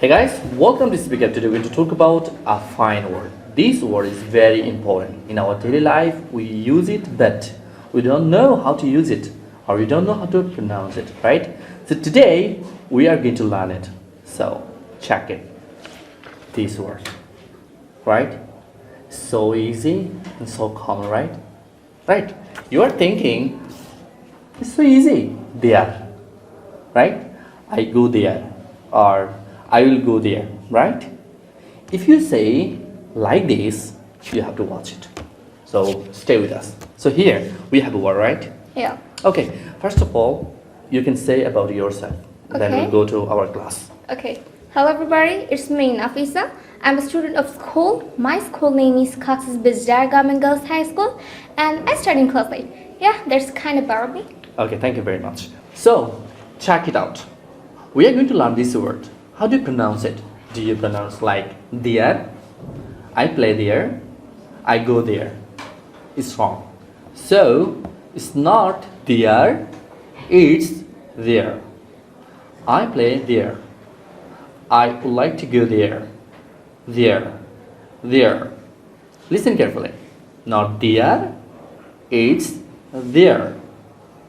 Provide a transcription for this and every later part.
Hey guys, welcome to SpeakUp. Today we're going to talk about a fine word. This word is very important. In our daily life, we use it, but we don't know how to use it or we don't know how to pronounce it, right? So today we are going to learn it. So check it. This word, right? So easy and so common, right? Right? You are thinking, it's so easy. There, right? I go there or I will go there, right? If you say like this, you have to watch it. So stay with us. So here we have a word, right? Yeah. Okay, first of all, you can say about yourself. Then Okay. we'll go to our class. Okay. Hello everybody, it's me Nafisa. I'm a student of school. My school name is Cox's Bizarre Government Girls High School and I study in class 8. Yeah, that's kind of about me. Okay, thank you very much. So, check it out. We are going to learn this word. How do you pronounce it? Do you pronounce like there? I play there. I go there. It's wrong. So, it's not there, it's there. I play there. I would like to go there. There. There. Listen carefully. Not there, it's there.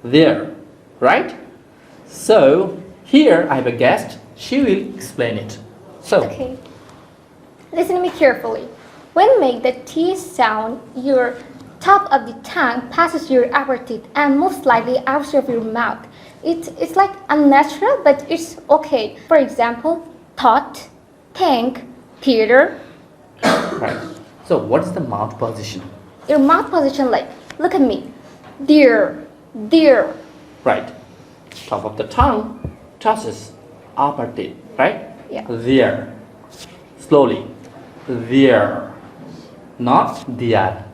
There. Right? So, here I have a guest. She will explain it. So, Okay. Listen to me carefully. When make the T sound, your top of the tongue passes your upper teeth and moves slightly out of your mouth. It's like unnatural, but it's okay. For example, thought, think, theater. right. So, what is the mouth position? Your mouth position like, look at me. Dear, dear. Right. Top of the tongue touches upper teeth, right? Yeah. There. Slowly. There. Not there.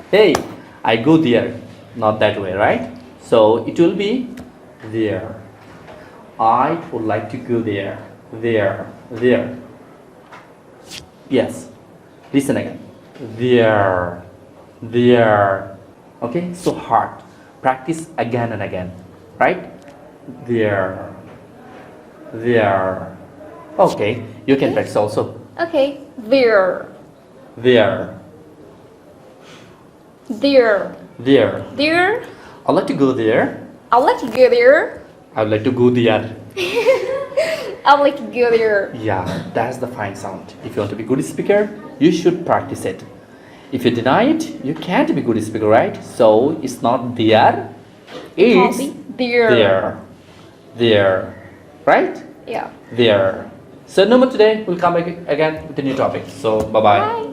Hey, I go there. Not that way, right? So it will be there. I would like to go there. There. There. Yes. Listen again. There. There. Okay? So hard. Practice again and again. Right? There. There. Okay. You can practice also. Okay, there, There. there, There. there. I'd like to go there. I'd like to go there. I'd like to go there. I'd like to go there. Yeah, that's the fine sound. If you want to be good speaker, you should practice it. If you deny it, you can't be good speaker, right? So it's not there. It's Copy. There. there. There. Right? Yeah. There. So no more today. We'll come back again with a new topic. So bye-bye. Bye.